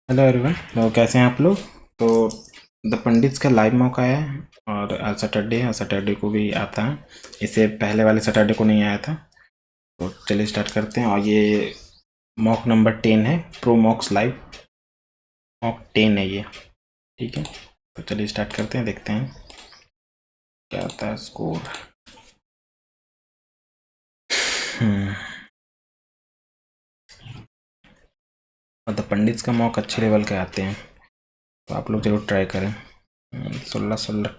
Hello everyone, तो कैसे हैं आप लोग। तो द पंडित्स का लाइव मौका है और आज सैटरडे है, सैटरडे को भी आता है। इससे पहले वाले सैटरडे को नहीं आया था। तो चलिए स्टार्ट करते हैं। और ये मॉक नंबर 10 है, प्रो मॉक्स लाइव मॉक 10 है ये। ठीक है, तो चलिए स्टार्ट करते हैं, देखते हैं क्या आता है स्कोर। और द पंडित्स का मॉक अच्छे लेवल के आते हैं, तो आप लोग जरूर ट्राई करें। 16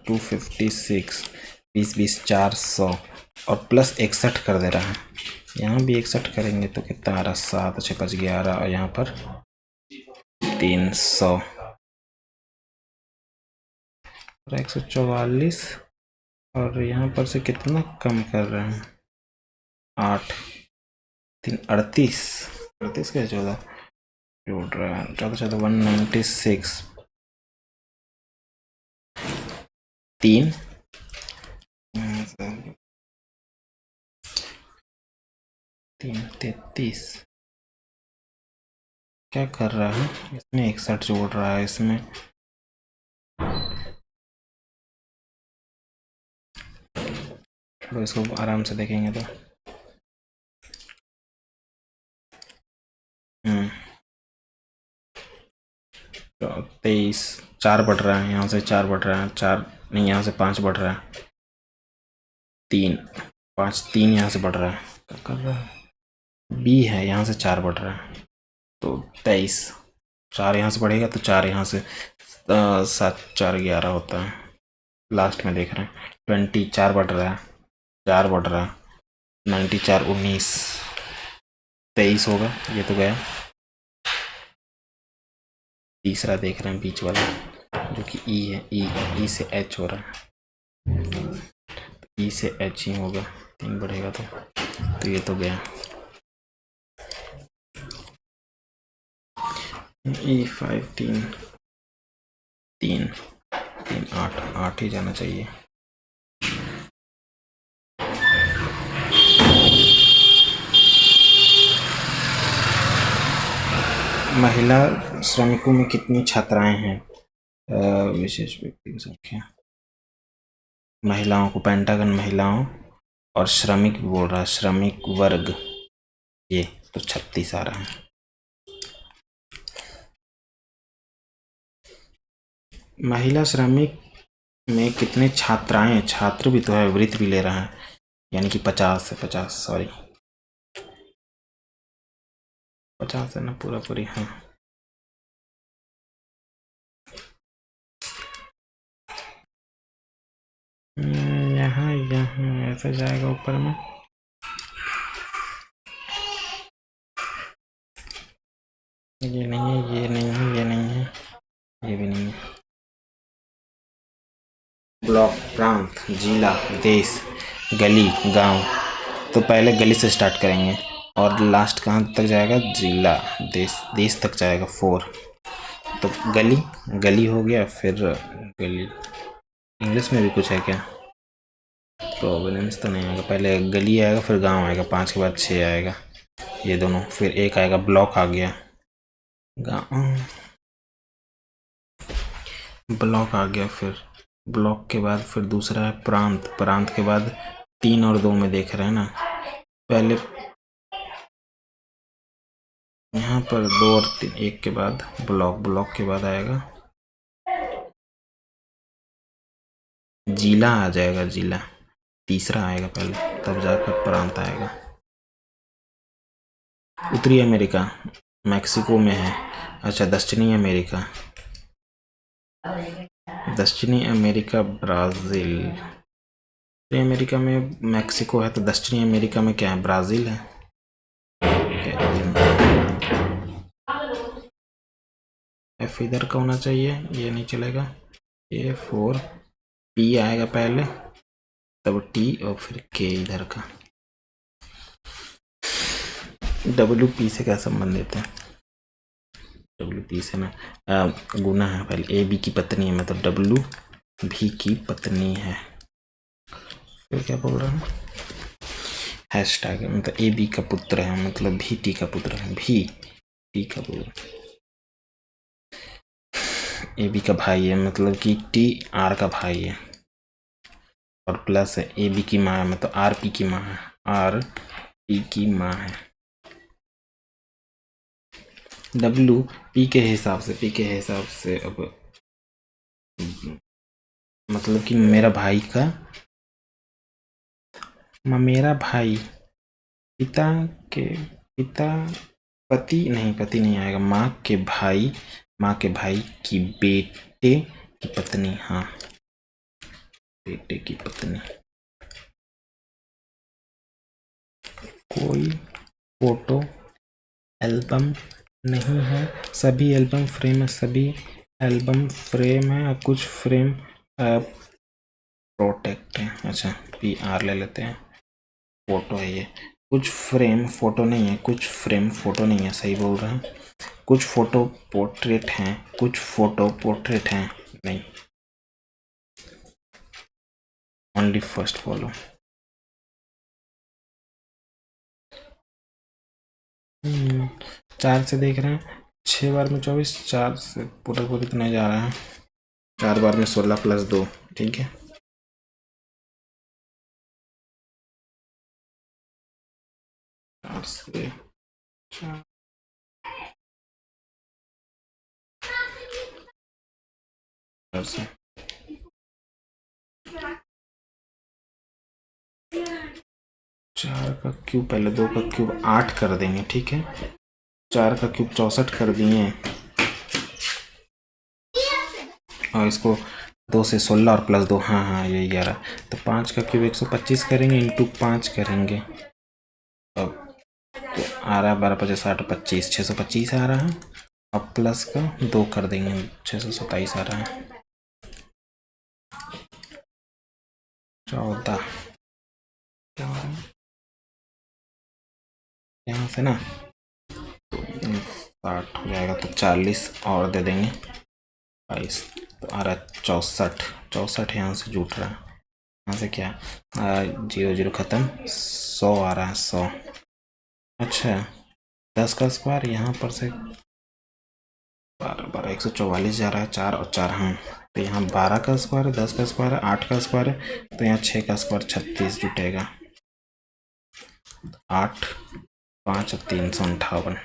256, 20 400 और प्लस 61 कर दे रहा है। यहाँ भी 61 करेंगे तो कितना आ रहा, 7 6 5 11 और यहाँ पर 300 और 144 और यहाँ पर से कितना कम कर रहे हैं, 8 3 38 38 का 14 जोड़ रहा है, 14 196 3 33 क्या कर रहा है, इसमें 61 जोड़ रहा है इसमें। चलो इसको आराम से देखेंगे तो 23 4 बढ़ रहा है, यहाँ से 4 बढ़ रहा है, 4 नहीं यहाँ से 5 बढ़ रहा है, 3 5 3 यहाँ से बढ़ रहा है, क्या कर रहा है, बी है यहाँ से 4 बढ़ रहा है तो 23, 4 यहाँ से बढ़ेगा तो 4 यहाँ से 7 4 11 होता है। लास्ट में देख रहे हैं 20 4 बढ़ रहा है, 4 बढ़ रहा है, 90 4 19 23 होगा, ये तो गया। तीसरा देख रहे हैं बीच वाला जो कि ई है, ई से एच हो रहा है, ई से एच ही होगा, 3 बढ़ेगा तो ये तो गया। ई 5 3 3 3 8 8 ही जाना चाहिए। महिला श्रमिकों में कितनी छात्राएं हैं, विशेष व्यक्ति की संख्या, महिलाओं को, पेंटागन महिलाओं और श्रमिक बोल रहा है, श्रमिक वर्ग, ये तो 36 आ रहा है। महिला श्रमिक में कितने छात्राएं, छात्र भी तो है, वृत्ति भी ले रहा है, यानी कि 50 है, 50 सॉरी 50 है ना पूरा पूरी। हाँ यहाँ यहाँ ऐसे जाएगा ऊपर में, ये नहीं है, ये नहीं है, ये नहीं है, ये भी नहीं है। ब्लॉक, प्रांत, जिला, देश, गली, गांव, तो पहले गली से स्टार्ट करेंगे और लास्ट कहाँ तक जाएगा, जिला, देश, देश तक जाएगा 4। तो गली, गली हो गया, फिर गली। इंग्लिश में भी कुछ है क्या, प्रोविडेंस तो नहीं आएगा, पहले गली आएगा फिर गांव आएगा, 5 के बाद 6 आएगा, ये दोनों, फिर एक आएगा ब्लॉक, आ गया गांव, ब्लॉक आ गया, फिर ब्लॉक के बाद फिर दूसरा है प्रांत, प्रांत के बाद 3 और 2 में देख रहे हैं ना, पहले यहाँ पर 2 और 3, 1 के बाद ब्लॉक, ब्लॉक के बाद आएगा जिला, आ जाएगा जिला, तीसरा आएगा पहले, तब जाकर प्रांत आएगा। उत्तरी अमेरिका मैक्सिको में है, अच्छा दक्षिणी अमेरिका, दक्षिणी अमेरिका ब्राज़ील, उत्तरी अमेरिका में मैक्सिको है तो दक्षिणी अमेरिका में क्या है, ब्राज़ील है। एफ इधर का होना चाहिए, ये नहीं चलेगा, ये 4 पी आएगा पहले, तब टी और फिर के इधर का। डब्ल्यू पी से क्या संबंधित है, डब्ल्यू पी से ना गुना है, पहले ए बी की पत्नी है, मतलब डब्ल्यू भी की पत्नी है, फिर क्या बोल रहा हूँ, हैशटैग, मतलब ए बी का पुत्र है, मतलब भी टी का पुत्र है, भी टी का पुत्र, ए बी का भाई है, मतलब कि टी आर का भाई है, और प्लस है ए बी की माँ है, मतलब आर पी की माँ है, आर पी की माँ है। डब्लू पी के हिसाब से अब मतलब कि मेरा भाई पिता पति नहीं आएगा, माँ के भाई की बेटे की पत्नी, हाँ बेटे की पत्नी। कोई फोटो एल्बम नहीं है, सभी एल्बम फ्रेम है, और कुछ फ्रेम प्रोटेक्ट है। अच्छा पी आर ले लेते हैं, फोटो है ये, कुछ फ्रेम फोटो नहीं है, कुछ फ्रेम फोटो नहीं है, सही बोल रहा है। कुछ फोटो पोर्ट्रेट हैं, नहीं, ओनली फर्स्ट फॉलो। चार से देख रहे हैं, 6 बार में 24, 4 से पूरा तो नहीं जा रहा है, 4 बार में 16 प्लस 2, ठीक है। चार से चार से 4 का क्यूब, पहले 2 का क्यूब 8 कर देंगे, ठीक है। 4 का क्यूब 64 कर दिए, और इसको 2 से 16 और प्लस 2, हाँ यही 11, तो 5 का क्यूब 125 करेंगे, इंटू 5 करेंगे, अब तो आ रहा है 12 50 60 25, 625 आ रहा है, अब प्लस का 2 कर देंगे, 627 आ रहा है। 14 क्या हो रहा है यहाँ से ना, तो 60 हो जाएगा, तो 40 और दे देंगे 22, तो आ रहा है 64 यहाँ से जुट रहा है, यहाँ से क्या 0 खत्म, 100 आ रहा है, 100। अच्छा 10 का स्क्वायर यहाँ पर से 12 144 जा रहा है, 4 और 4, हाँ, तो यहाँ 12 का स्क्वायर है, 10 का स्क्वायर है, 8 का स्क्वायर है, तो यहाँ 6 का स्क्वायर 36 जुटेगा, 8 5 और 358।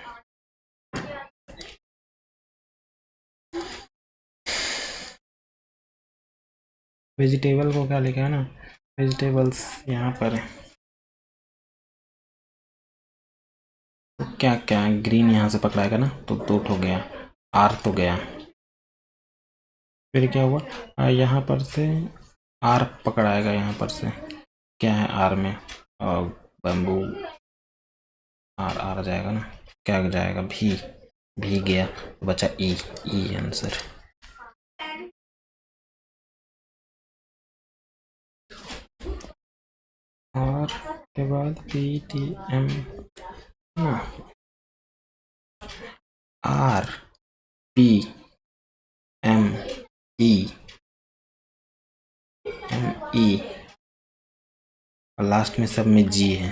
वेजिटेबल को क्या लिखा है ना, वेजिटेबल्स यहाँ पर है, तो क्या क्या ग्रीन यहाँ से पकड़ाएगा ना, तो 2 हो गया, आर तो गया, फिर क्या हुआ यहाँ पर से आर पकड़ाएगा, यहाँ पर से क्या है आर में, बम्बू, आर आ जाएगा ना, क्या जाएगा भी गया, बचा ई आंसर। और के बाद P T M R P M E और लास्ट में सब में जी है।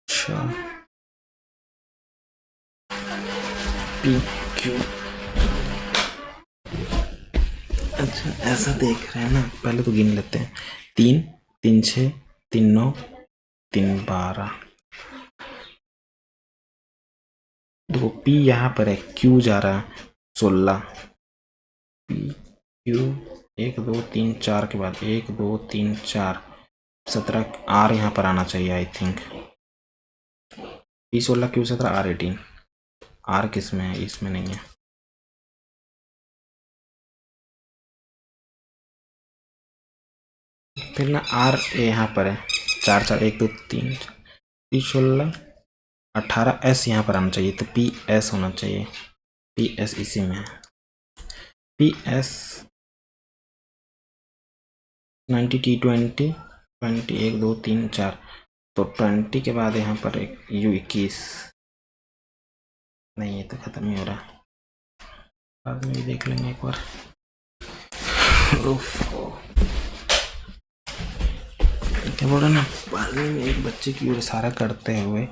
अच्छा पी क्यू, अच्छा ऐसा देख रहे हैं ना, पहले तो गिन लेते हैं, 3 3 6 3 9 3 12, देखो पी यहाँ पर है, क्यू जा रहा है 16, पी क्यू 1 2 3 4 के बाद 1 2 3 4 17, आर यहाँ पर आना चाहिए I think, P 16 Q 17 R 18, R किस में है, इसमें नहीं है, फिर ना आर यहाँ पर है, 4 4 1 2 3, पी 16 18 एस यहाँ पर आना चाहिए, तो पी एस होना चाहिए, पी एस इसी में है, पी एस 90 टी 20 1 2 3 4, तो 20 के बाद यहाँ पर एक यू 21, नहीं ये तो खत्म ही हो रहा, बाद में भी देख लेंगे एक बार। क्या बोल रहे ना, बाद में एक बच्चे की ओर इशारा करते हुए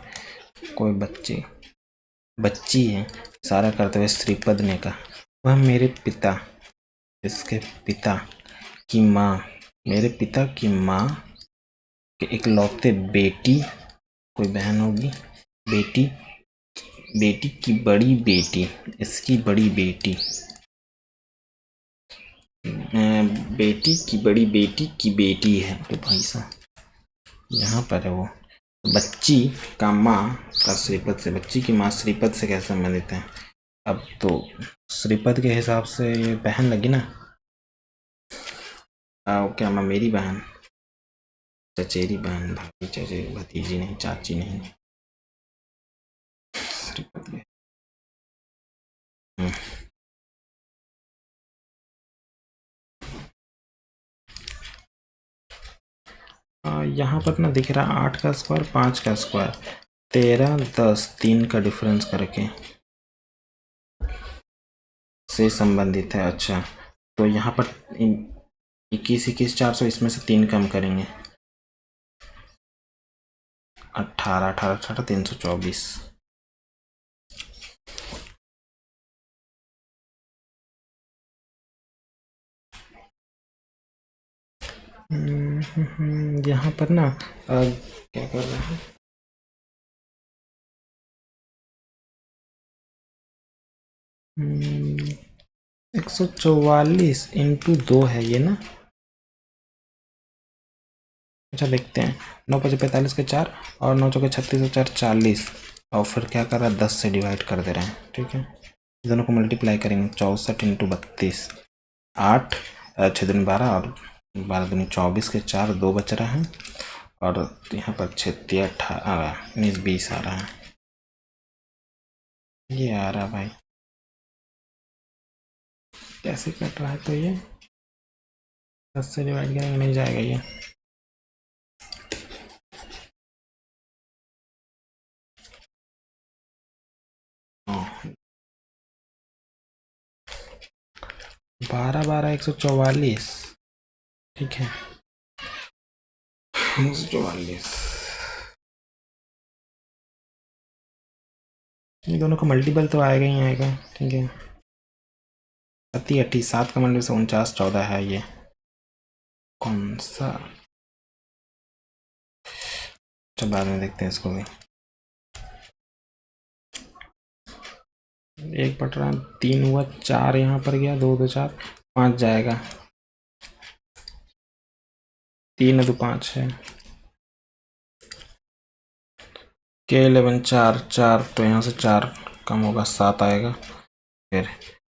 कोई बच्चे बच्ची है, इशारा करते हुए श्रीपद ने कहा। वह मेरे पिता, इसके पिता की माँ, मेरे पिता की माँ के इकलौते बेटी, कोई बहन होगी, बेटी, बेटी की बड़ी बेटी, इसकी बड़ी बेटी, बेटी की बड़ी बेटी की बेटी है। तो भाई साहब यहाँ पर है वो बच्ची का माँ का श्रीपद से, बच्ची की माँ श्रीपद से कैसे संबंधित है? अब तो श्रीपद के हिसाब से ये बहन लगी ना। क्या माँ मेरी बहन, चचेरी बहन, भाभी, चचेरी, भतीजी नहीं, चाची नहीं, श्रीपद के। यहाँ पर ना दिख रहा 8 का स्क्वायर, 5 का स्क्वायर, 13, 10, 3 का डिफरेंस करके से संबंधित है। अच्छा, तो यहाँ पर 21, 21, 400, इसमें से 3 कम करेंगे, 18, 18, 18, 324। यहाँ पर ना क्या कर रहे हैं, 144 इंटू 2 है ये ना। अच्छा देखते हैं, 9 5 45 के 4 और 9 चौके 36 और 4 40, और फिर क्या कर रहा है 10 से डिवाइड कर दे रहे हैं। ठीक है, दोनों को मल्टीप्लाई करेंगे, 64 इंटू 32, 8, 6 दूनी 12 और 12 दूनी 24 के 4, 2 बच रहा है, और यहाँ पर 36, 18, 19, 20 आ रहा है। ये आ रहा भाई, कैसे कट रहा है? तो ये 10 से डिवाइड करेंगे, नहीं जाएगा ये। बारह 144, ठीक है, 144, ये दोनों का मल्टीपल तो आएगा ही आएगा। ठीक है, 30, 7 का मल्टीपल 49, 14 है। ये कौन सा, चल बाद में देखते हैं इसको भी। 1 बट रहा 3 हुआ, 4 यहाँ पर गया, 2 2 4, 5 जाएगा, 3 2 5 है, के 11 4 4, तो यहाँ से 4 कम होगा, 7 आएगा। फिर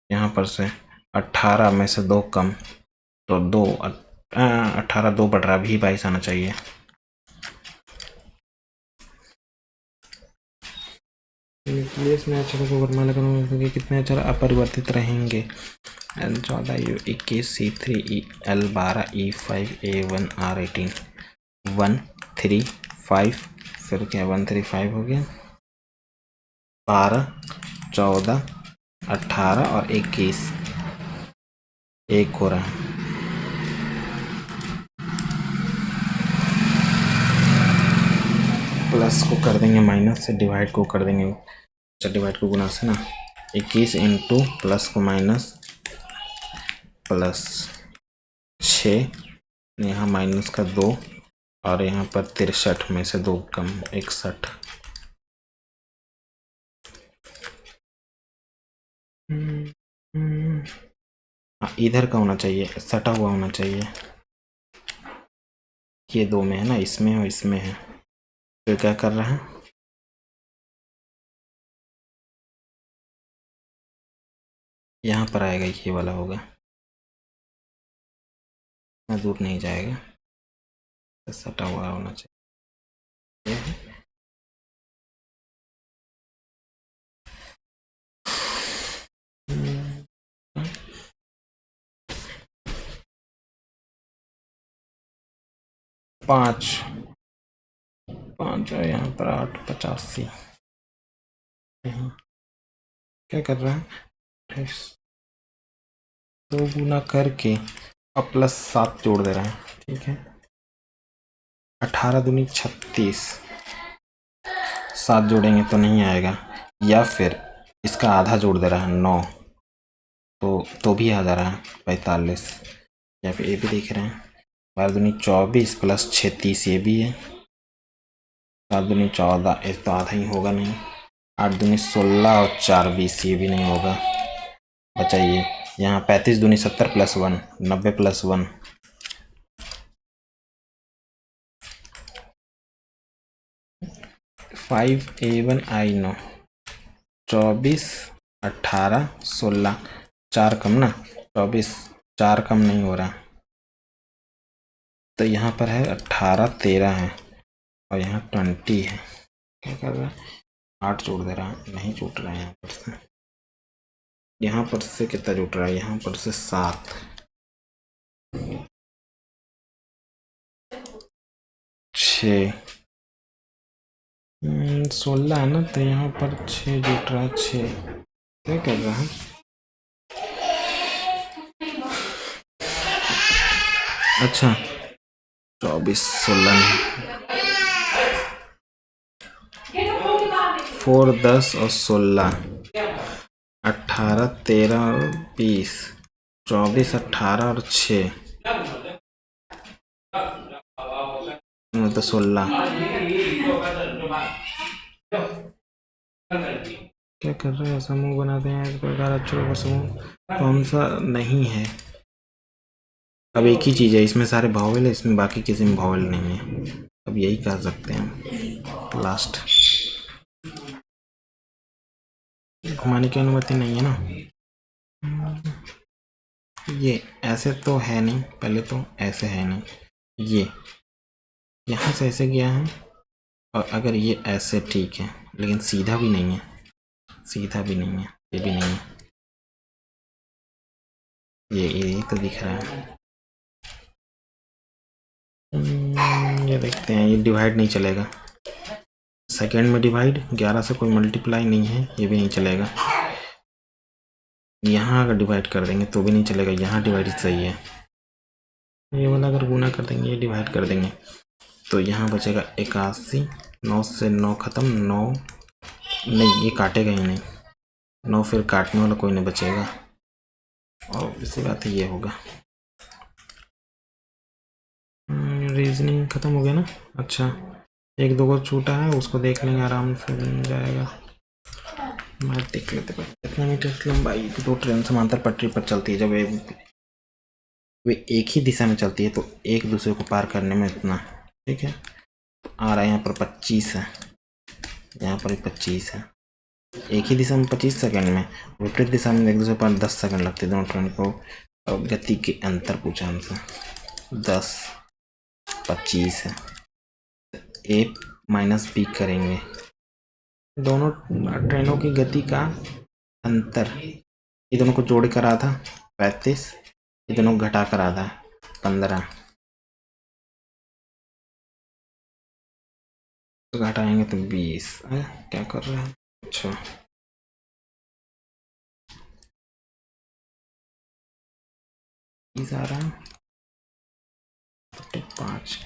यहाँ पर से 18 में से 2 कम, तो 2, 18 2 बढ़ रहा, भी 22 आना चाहिए। इसमें अक्षरों को वर्णमाला क्रम में कितने अक्षर अपरिवर्तित रहेंगे? L14, U21, C3, L12, E5, A1, R18, 1 3 5, फिर क्या 1 3 5 हो गया, 12, 14, 18 और 21, 1 हो रहा है। प्लस को कर देंगे माइनस से, डिवाइड को कर देंगे, अच्छा डिवाइड को गुना से ना, 21 इंटू प्लस को माइनस, प्लस 6, यहाँ माइनस का 2, और यहाँ पर 63 में से 2 कम, 61। हाँ इधर का होना चाहिए, सटा हुआ होना चाहिए, ये 2 में है ना, इसमें और इसमें है, तो क्या कर रहा है, यहाँ पर आएगा, ये वाला होगा, इतना दूर नहीं जाएगा, तो सटा हुआ होना चाहिए। 5 5 है यहाँ पर, 8 85, क्या कर रहा है, 2 गुना करके और प्लस 7 जोड़ दे रहा है। ठीक है, 18 दूनी 36, 7 जोड़ेंगे तो नहीं आएगा, या फिर इसका आधा जोड़ दे रहा है 9, तो भी आ जा रहा है 45। या फिर ये भी देख रहे हैं 12 दूनी 24 प्लस 36 ये भी है, 7 दूनी 14 ये तो आधा ही होगा नहीं, 8 दूनी 16 और 4 20 ये भी नहीं होगा। बचाइए यहाँ 35 दूनी 70 प्लस 1 90 प्लस 1 5 A1 I 9 24 18 16 4 कम ना 24 4 कम नहीं हो रहा, तो यहाँ पर है 18 13 है और यहाँ 20 है। क्या कर रहा है 8 जोड़ दे रहा है, नहीं जुट रहा है यहाँ पर से। यहाँ पर से कितना जुट रहा है, यहाँ पर से 7 6 16 है ना, तो यहाँ पर 6 जुट रहा है 6। क्या कर रहा है अच्छा 24 16 4 10 और 16 18 13 और 20 24 18 और 6 तो 16। क्या कर रहे हैं समूह बनाते हैं इस प्रकार अक्षरों का समूह कौन सा नहीं है। अब एक ही चीज़ है, इसमें सारे भावेल है, इसमें बाकी किसी में भावेल नहीं है। अब यही कह सकते हैं लास्ट। घुमाने की अनुमति नहीं है ना, ये ऐसे तो है नहीं, पहले तो ऐसे है नहीं, ये यहाँ से ऐसे गया है, और अगर ये ऐसे ठीक है, लेकिन सीधा भी नहीं है, सीधा भी नहीं है, ये भी नहीं है, ये तो दिख रहा है। ये देखते हैं, ये डिवाइड नहीं चलेगा, सेकेंड में डिवाइड 11 से कोई मल्टीप्लाई नहीं है, ये भी नहीं चलेगा। यहाँ अगर डिवाइड कर देंगे तो भी नहीं चलेगा, यहाँ डिवाइड सही है। ये वाला अगर गुना कर देंगे, ये डिवाइड कर देंगे, तो यहाँ बचेगा 81। 9 से 9 खत्म, 9 नहीं, ये काटेगा ही नहीं, 9 फिर काटने वाला कोई नहीं बचेगा, और इसी बात है ये होगा। रीजनिंग खत्म हो गया ना। अच्छा, एक दो को छूटा है, उसको देख लेंगे आराम से, मिल जाएगा। मैं देख लेते हैं कितना मीटर की लंबाई। दो ट्रेन समांतर पटरी पर चलती है, जब वे एक ही दिशा में चलती है तो एक दूसरे को पार करने में इतना, ठीक है। तो आ रहा है यहाँ पर 25 है, यहाँ पर 25 है। एक ही दिशा में 25 सेकंड में, विपरीत दिशा में एक दूसरे पर 10 सेकंड लगते हैं दोनों ट्रेन को। गति के अंतर पूछा हमसे, 10 25 है, ए माइनस बी करेंगे, दोनों ट्रेनों की गति का अंतर, ये दोनों को जोड़ कर आ था 35, ये दोनों घटा कर आ था 15, तो घटाएंगे तो 20। क्या कर रहे हैं, अच्छा आ रहा है 5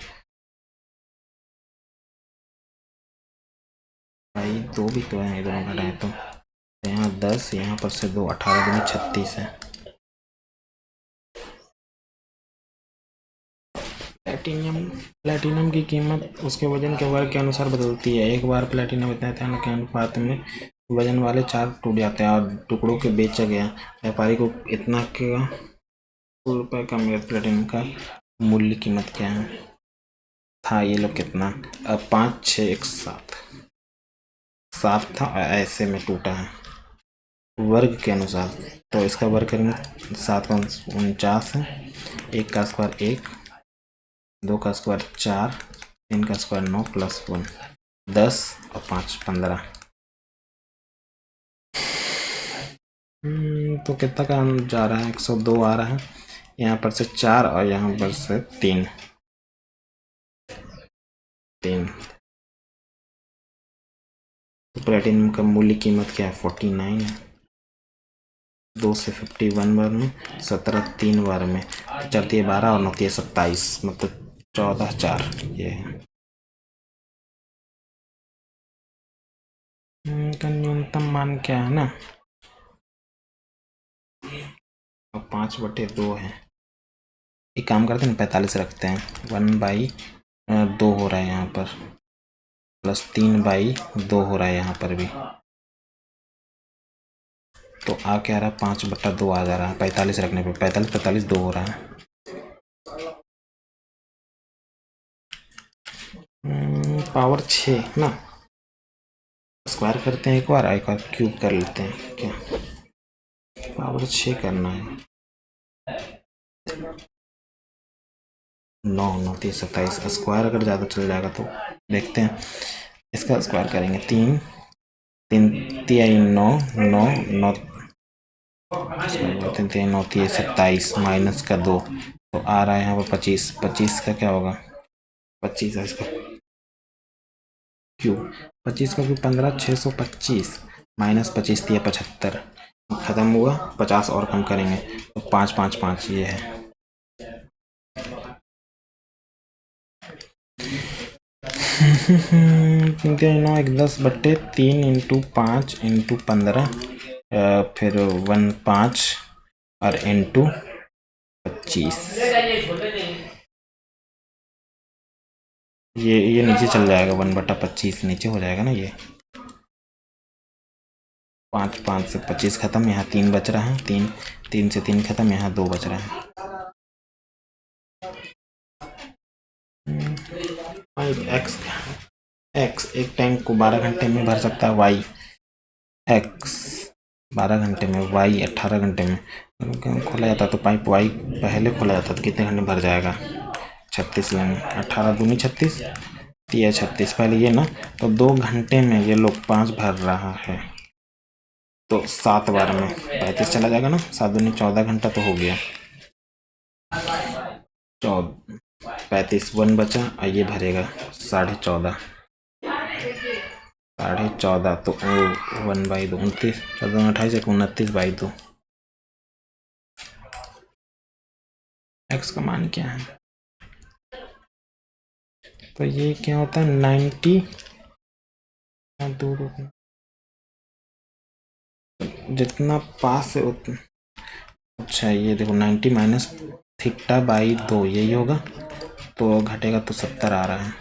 भाई, दो भी तो है, दोनों घटाए तो यहाँ 10, यहाँ पर से 2, 18 दूनी 36 है। प्लेटिनम की कीमत उसके वजन के वर्ग के अनुसार बदलती है। एक बार प्लेटिनम इतने के अनुपात में वजन वाले 4 टूट जाते हैं और टुकड़ों के बेचा गया। व्यापारी को इतना के रुपए का मेरा प्लेटिनम का मूल्य कीमत क्या है था, ये लोग कितना, अब 5 6 1 7 7 था, ऐसे में टूटा है वर्ग के अनुसार, तो इसका वर्ग करेंगे 7 का 49 है, 1 का स्क्वायर 1, 2 का स्क्वायर 4, 3 का स्क्वायर 9 प्लस 1 10 और 5 15। तो कितना का जा रहा है, 102 आ रहा है, यहाँ पर से 4 और यहाँ पर से 3 तो प्लेटिनम का मूल्य कीमत क्या है, 49 है। 2 से 51 बार में, 17 3 बार में, 4 12 और 9 27, मतलब 14 4 ये है। का न्यूनतम मान क्या है ना, और 5/2 है। एक काम करते हैं 45 रखते हैं, 1/2 हो रहा है यहाँ पर, प्लस 3/2 हो रहा है यहाँ पर भी, तो आ क्या रहा है 5/2 आ जा रहा है 45 रखने पे, 45 2 हो रहा है। पावर 6 ना, स्क्वायर करते हैं एक बार क्यूब कर लेते हैं क्या, पावर 6 करना है। 9 9 3 27, स्क्वायर अगर ज़्यादा चल जाएगा तो देखते हैं, इसका स्क्वायर करेंगे, 3 3 3 9 9 9 3 9 3 27 माइनस का 2, तो आ रहा है यहाँ पर 25, 25 का क्या होगा, 25 है इसका क्यूब, 25 का क्यूब 15 625 माइनस 25 दिया 75, खत्म हुआ, 50 और कम करेंगे तो 5 5 5 ये है। नौ 10/3 इंटू 5 इंटू 15, फिर 1 5 और इंटू 25, ये नीचे चल जाएगा, 1/25 नीचे हो जाएगा ना, ये 5 5 से 25 खत्म, यहाँ 3 बच रहा है, 3 3 से 3 खत्म, यहाँ 2 बच रहा है। एक्स एक्स एक टैंक को 12 घंटे में भर सकता है, वाई एक्स 12 घंटे में, वाई 18 घंटे में। खोला जाता तो पाइप वाई पहले खोला जाता तो कितने घंटे भर जाएगा, 36 लेंगे, 18 दूनी 36 दिया 36, पहले ये ना, तो 2 घंटे में ये लोग 5 भर रहा है, तो 7 बार में 35 चला जाएगा ना, 7 दूनी 14 घंटा तो हो गया, 35 1 बचा, और ये भरेगा 14.5 14.5, तो 1/2 29, 14 28 29/2। एक्स का मान क्या है, तो ये क्या होता है 90, दूर जितना पास है उतना, अच्छा ये देखो 90 माइनस θ/2 यही होगा, तो घटेगा तो 70 आ रहा है,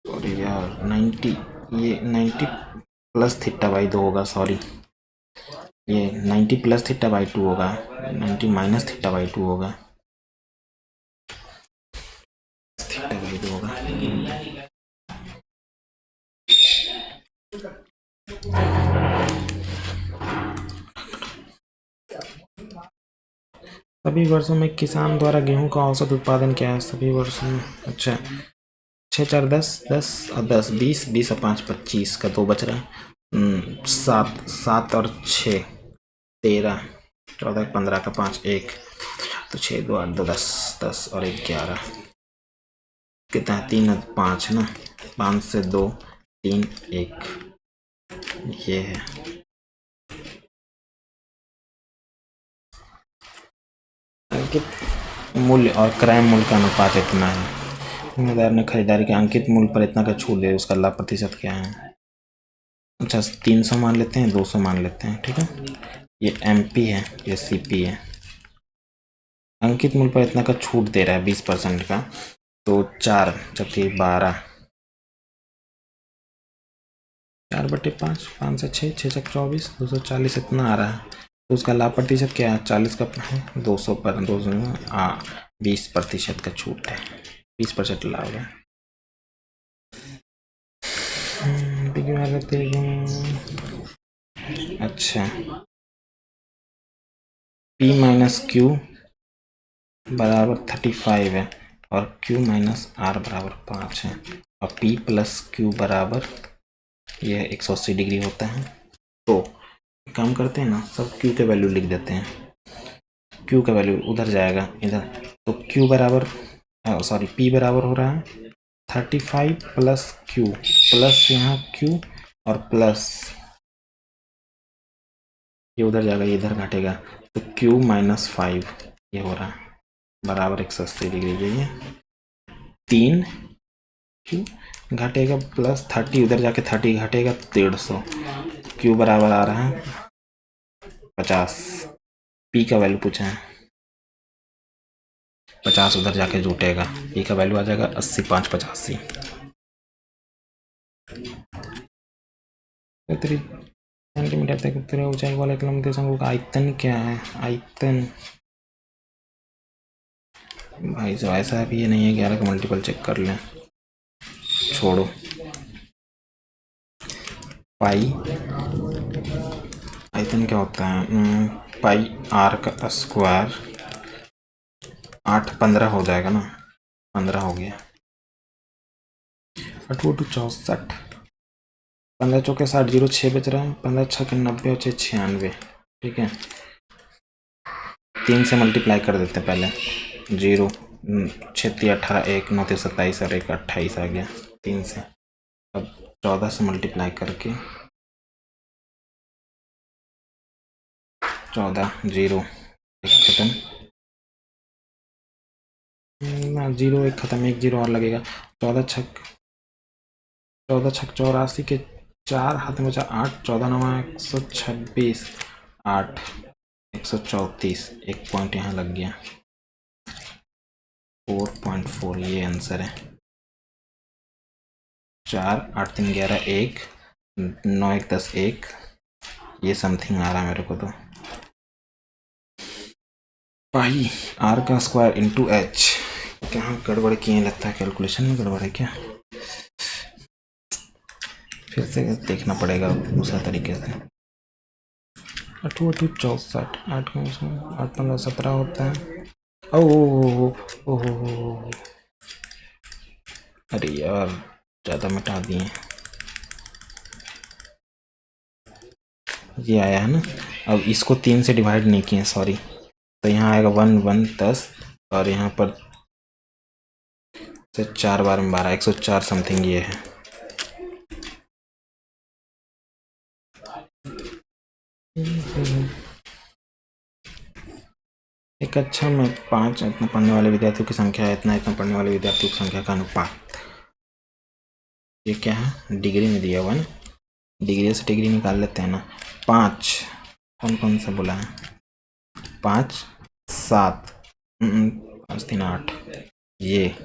और यार 90, ये 90 प्लस θ/2 होगा, सॉरी ये 90 प्लस θ/2 होगा, 90 माइनस θ/2 होगा, θ/2 होगा। सभी वर्षों में किसान द्वारा गेहूं का औसत उत्पादन क्या है, सभी वर्षों में, अच्छा 6 4 10 10 और 10 20 20 और 5 25 का 2 बच रहा है, 7 7 और 6 13 14 15 का 5 1, तो 6 2 8 2 10 10 और 1 11, कितना है 3 और 5 है ना, 5 से 2 3 1, ये है। अंकित मूल्य और क्रय मूल्य का अनुपात इतना है, खरीदार ने खरीदारी के अंकित मूल्य पर इतना का छूट दे, उसका लाभ प्रतिशत क्या है, अच्छा 300 मान लेते हैं, 200 मान लेते हैं, ठीक है, ये MP है, ये CP है, अंकित मूल्य पर इतना का छूट दे रहा है 20% का, तो 4 जबकि 12, 4/5 5 से 6 6 से 24 240 इतना आ रहा है, तो उसका लाभ प्रतिशत क्या है, 40 का है, 200 पर 200 20% का छूट है, 20% लाभ है। अच्छा P माइनस Q बराबर 35 है, और Q माइनस R बराबर 5 है, और P प्लस Q बराबर यह 180 डिग्री होता है, तो काम करते हैं ना, सब Q के वैल्यू लिख देते हैं, Q का वैल्यू उधर जाएगा इधर, तो Q बराबर सॉरी P बराबर हो रहा है 35 प्लस Q, प्लस यहाँ Q और प्लस ये उधर जाएगा, ये इधर घटेगा, तो Q माइनस 5 ये हो रहा है बराबर 180 डिग्री, ये 3 Q घटेगा प्लस 30, उधर जाके 30 घटेगा 150, क्यू बराबर आ रहा है 50। पी का वैल्यू पूछा है, 50 उधर जाके जुटेगा, पी का वैल्यू आ जाएगा 80, 5 85। सेंटीमीटर तक उत्तरी ऊंचाई वाले लंबे शंकु का आयतन क्या है? आयतन भाई जो ऐसा भी ये नहीं है, 11 का मल्टीपल चेक कर लें, छोड़ो। पाई आयतन क्या होता है? पाई आर का स्क्वायर, 8 15 हो जाएगा ना, 15 हो गया। 8 2 64, 15 चौके 60, 0 6 बच रहा है, 15 6 90 और 6 96। ठीक है, 3 से मल्टीप्लाई कर देते पहले, 0 6 18 1 9 27 और 1 28 आ गया 3 से। अब 14 से मल्टीप्लाई करके 14 0 1 खत्म, 0 1 खत्म, 1 0 और लगेगा। 14 छक 84 के 4 हाथ में बचा 8, 14 9 126, 8 134, 1 पॉइंट यहाँ लग गया, 4.4 ये आंसर है। 4 8 3 11 1 9 1 10 1, ये समथिंग आ रहा है मेरे को। तो पाई आर का स्क्वायर इंटू एच, कहाँ गड़बड़ किए लगता है, कैलकुलेशन में गड़बड़ है क्या? फिर से देखना पड़ेगा दूसरा तरीके से। 8 8 64, 8 15 17 होता है। ओह अरे यार ज़्यादा मिटा दिए, ये आया है ना। अब इसको 3 से डिवाइड नहीं किए, सॉरी, तो यहाँ आएगा 1 1 10 और यहाँ पर से 4 बार में 12, 104 समथिंग ये है। एक अच्छा में 5 इतना पढ़ने वाले विद्यार्थियों की संख्या है, इतना पढ़ने वाले विद्यार्थियों की संख्या का अनुपात, ये क्या है? डिग्री में दिया हुआ है, डिग्री से डिग्री निकाल लेते हैं ना। 5 कौन कौन सा बोला है? 5 7 5 3 8 ये,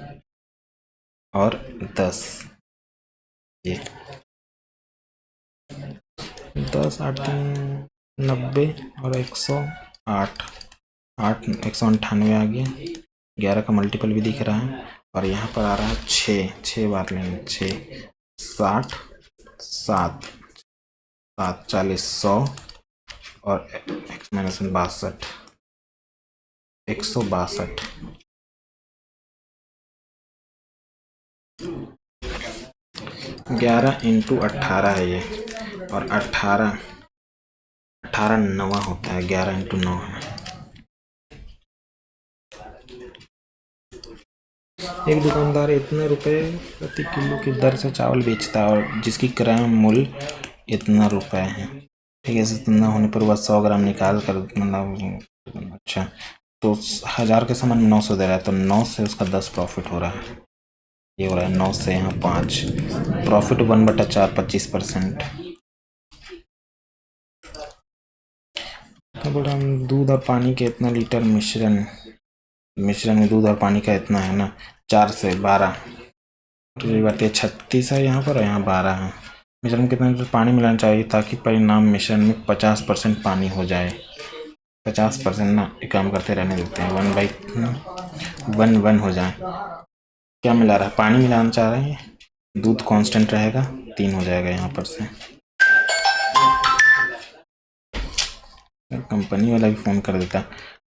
और 10 ये, 10 8 3 90 और 108, 8 198 आ गया। 11 का मल्टीपल भी दिख रहा है, और यहाँ पर आ रहा है 6 बार लेंगे, 6 60 7 7 40 100 और x माइनस 62 162। 11 इंटू 18 है ये, और 18 9 होता है, 11 इंटू 9 है। एक दुकानदार इतने रुपए प्रति किलो की दर से चावल बेचता है, और जिसकी क्रय मूल्य इतना रुपए है। ठीक है, इतना होने पर वह 100 ग्राम निकाल कर, मतलब अच्छा, तो 1000 के सामान 900 दे रहा है, तो 9 से उसका 10 प्रॉफिट हो रहा है। ये हो रहा है 9 से यहाँ 5 प्रॉफिट, 1/4 25%। बोला दूध और पानी के इतना लीटर मिश्रण में दूध और पानी का इतना है ना, 4 से 12 बात 36 है यहाँ पर, और यहाँ 12 है। मिश्रण में कितना लीटर पानी मिलाना चाहिए ताकि परिणाम मिश्रण में 50% पानी हो जाए? 50% ना, एक काम करते रहने देते हैं, 1/1 हो जाए। क्या मिला रहा है? पानी मिलाना चाह रहे हैं, दूध कांस्टेंट रहेगा, 3 हो जाएगा यहाँ पर से। कंपनी वाला भी फ़ोन कर देता है।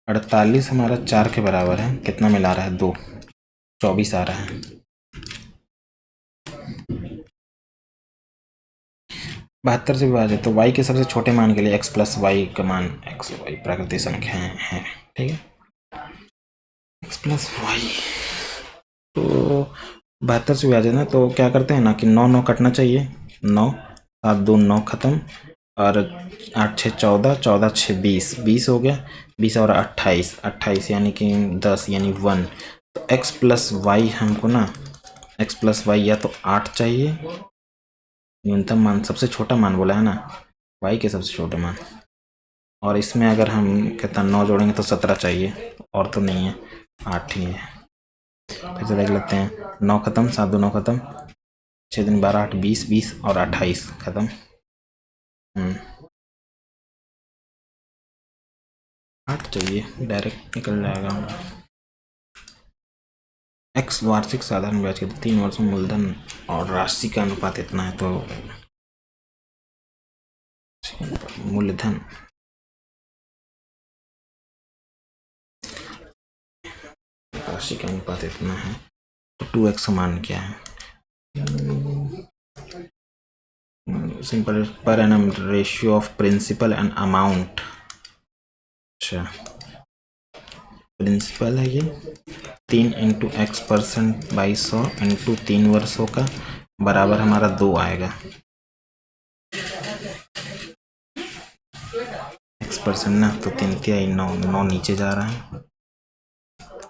48 हमारा 4 के बराबर है, कितना मिला रहा है? 2, 24 आ रहा है। 72 से विभाजित, तो y के सबसे छोटे मान के लिए x प्लस वाई का मान, x y प्राकृतिक संख्या है, ठीक है, x प्लस वाई। तो 72 से विभाजित ना, तो क्या करते हैं ना कि 9 9 कटना चाहिए, 9 7 2 9 खत्म, और 8 6 14 14 6 20 20 हो गया, 20 और 28 यानी कि 10 यानी 1। तो x प्लस वाई हमको ना, एक्स प्लस वाई या तो 8 चाहिए, न्यूनतम मान सबसे छोटा मान बोला है ना, वाई के सबसे छोटे मान, और इसमें अगर हम कहता 9 जोड़ेंगे तो 17 चाहिए, और तो नहीं है, 8 ही है। फिर से देख लेते हैं, 9 खत्म, 7 2 9 खत्म, 6 दिन 12 8 20 20 और 28 खत्म। 8 चाहिए, डायरेक्ट निकल जाएगा। एक्स वार्षिक साधारण ब्याज के 3 वर्षों मूलधन और राशि का अनुपात इतना है, तो मूलधन राशि का अनुपात इतना है, तो 2x मान क्या है? सिंपल, पर एनम ratio of principal and amount. अच्छा, प्रिंसिपल है ये 3 इंटू x% बाई 100 इंटू 3 वर्षों का बराबर हमारा 2 आएगा। x% ना, तो 3 तिहाई 9, 9 नीचे जा रहा है,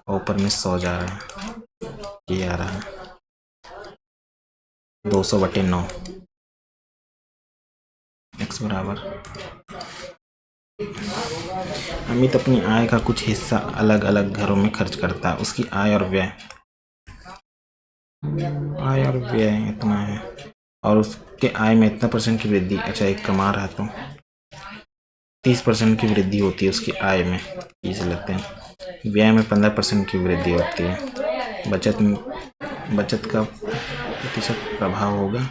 ऊपर में 100 जा रहा है, ये आ रहा है 200/9। x बराबर, अमित अपनी आय का कुछ हिस्सा अलग अलग घरों में खर्च करता है, उसकी आय और व्यय इतना है, और उसके आय में इतना % की वृद्धि। अच्छा, एक कमा रहा है तो 30% की वृद्धि होती है उसकी आय में, इसे लेते हैं। व्यय में 15% की वृद्धि होती है। बचत का प्रतिशत प्रभाव होगा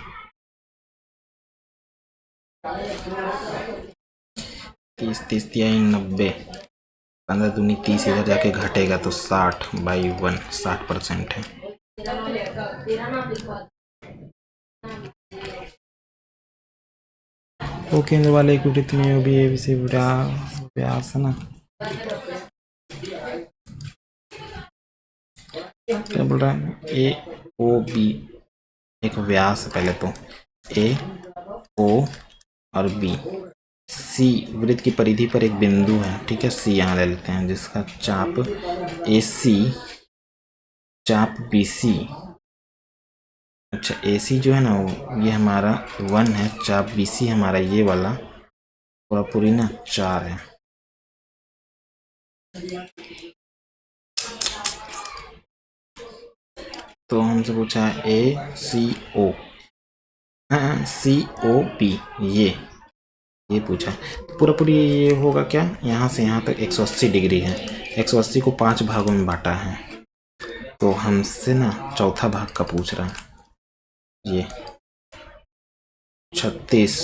30 तिहाई 90, 15 दूनी 30, इधर जाके घटेगा तो 60/1, 60% है। वो केंद्र वाले एक वृत्त में भी ए से व्यास है ना, क्या बोल रहा है? ए ओ बी एक व्यास, पहले तो ए ओ और बी, सी वृत्त की परिधि पर एक बिंदु है, ठीक है, सी यहाँ ले लेते हैं, जिसका चाप ए सी, चाप बी सी। अच्छा, ए सी जो है ना, ये हमारा 1 है, चाप बी सी हमारा ये वाला पूरा पूरी ना 4 है। तो हमसे पूछा है ए सी ओ, सी ओ पी, ये पूछा, तो पूरा पूरी ये होगा क्या, यहाँ से यहाँ तक 180 डिग्री है, 180 को 5 भागों में बांटा है, तो हमसे ना चौथा भाग का पूछ रहा है, ये 36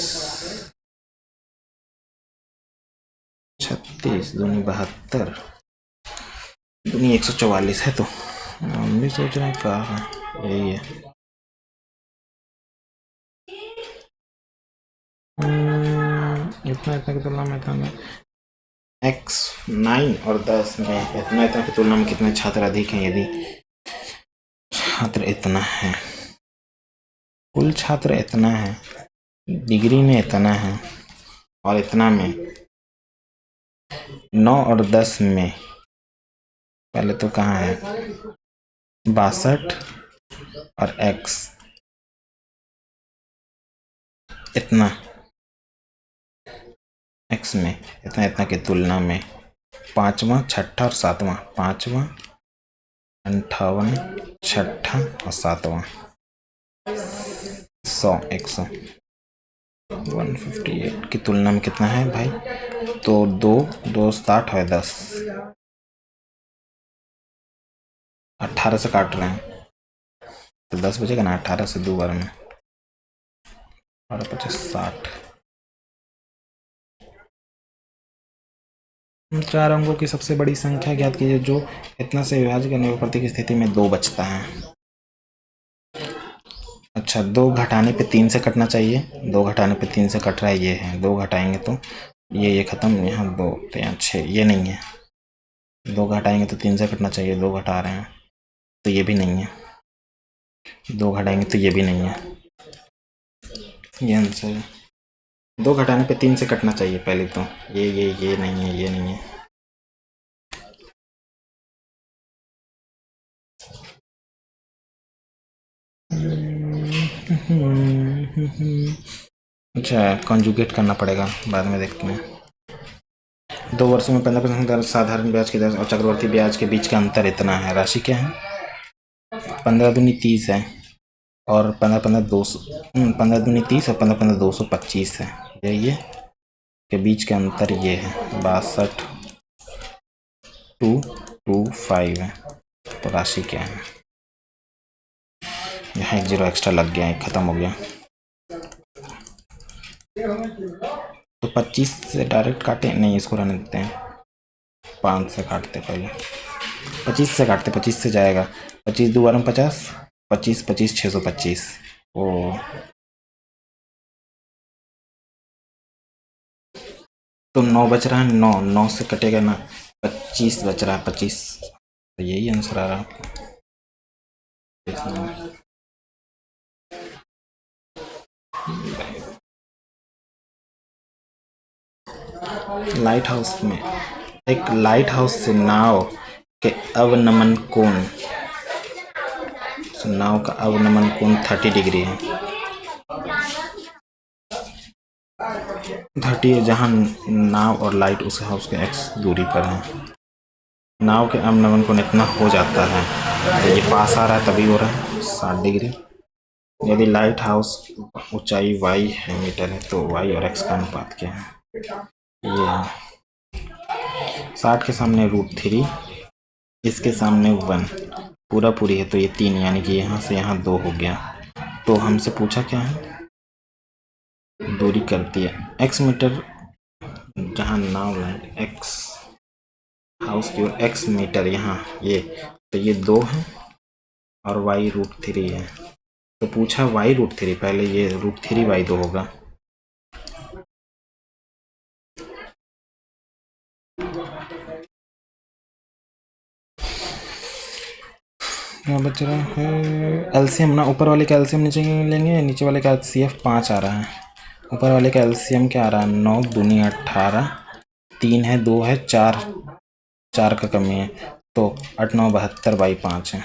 दूनी 72 दूनी 144 है, तो हम भी सोच रहे हैं क्या है, यही है। इतना की तुलना में इतना x 9 और 10 में इतना की तुलना में कितने छात्र अधिक हैं? यदि छात्र इतना है, कुल छात्र इतना है, डिग्री में इतना है, और इतना में 9 और 10 में पहले तो कहाँ है 62, और x इतना, x में इतना की तुलना में 5वां 6ठा और 7वां, 5वां 58 6ठा और 7वां 100 158 की तुलना में कितना है भाई, तो 2 60 है 10, 18 से काट रहे हैं तो 10 बचेगा ना, 18 से 2 बार में 18 50 60। 4 अंकों की सबसे बड़ी संख्या ज्ञात कीजिए जो इतना से विभाज्य करने पर प्रत्येक स्थिति में 2 बचता है। अच्छा, 2 घटाने पे 3 से कटना चाहिए, 2 घटाने पे 3 से कट रहा है, ये है 2 घटाएंगे तो ये खत्म, यहाँ 2 तो यहाँ 6, ये नहीं है, 2 घटाएंगे तो 3 से कटना चाहिए, 2 घटा रहे हैं तो ये भी नहीं है, 2 घटाएंगे तो ये भी नहीं है, ये आंसर है। 2 घटाने पे 3 से कटना चाहिए पहले तो, ये नहीं है, ये नहीं है। अच्छा, कॉन्जुगेट करना पड़ेगा, बाद में देखते हैं। 2 वर्षों में 15% दर साधारण ब्याज की दर और चक्रवर्ती ब्याज के बीच का अंतर इतना है। राशि क्या है? 15 दूनी 30 है और 15 15 200, 15 दूनी 30 और 15 15 225 है। यही है के बीच का अंतर ये है 62,225 है। तो राशि क्या है? यहाँ 1 जीरो एक्स्ट्रा लग गया, एक खत्म हो गया। तो 25 से डायरेक्ट काटे नहीं, इसको रहने देते हैं। 5 से काटते पहले, 25 से काटते, 25 से जाएगा। 25 2 बारह 50, 25 25 625। ओ तो 9 बच रहा है, 9 9 से कटेगा ना, 25 बच रहा है, 25। तो यही आंसर आ रहा है आपको। लाइट हाउस में, एक लाइट हाउस से नाव के अवनमन कोण, नाव का अवनमन कोण 30 डिग्री है। 30 है जहाँ नाव और लाइट उस हाउस के एक्स दूरी पर है। नाव के अवनमन कोण इतना हो जाता है, तो ये पास आ रहा है तभी हो रहा है 60 डिग्री। यदि लाइट हाउस ऊंचाई y है मीटर है, तो y और x का अनुपात क्या है? ये है 60 के सामने √3, इसके सामने 1, पूरा पूरी है तो ये 3, यानी कि यहाँ से यहाँ 2 हो गया। तो हमसे पूछा क्या है? दूरी करती है x मीटर, जहाँ नाव लाइट x हाउस की ओर x मीटर, यहाँ ये, तो ये 2 है और y √3 है। तो पूछा y √3, पहले ये √3y तो होगा। यहाँ बच रहा है एलसीएम ना, ऊपर वाले का एलसीएम नीचे लेंगे, नीचे वाले का HCF 5 आ रहा है। ऊपर वाले का एलसीएम क्या आ रहा है? 9 दूनी 18, 3 है 2 है 4, 4 का कमी है, तो 8 9 72 बाई 5 है।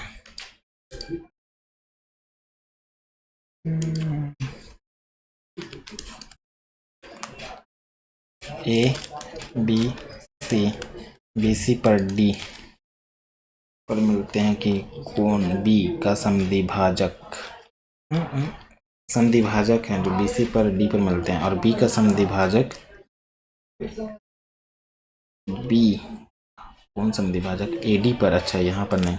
A B C, B C पर डी पर मिलते हैं कि कोण बी का समद्वि भाजक, समद्वि भाजक है जो BC पर D पर मिलते हैं, और B का समद्वि भाजक B, कौन समद्वि भाजक AD पर, अच्छा यहाँ पर नहीं,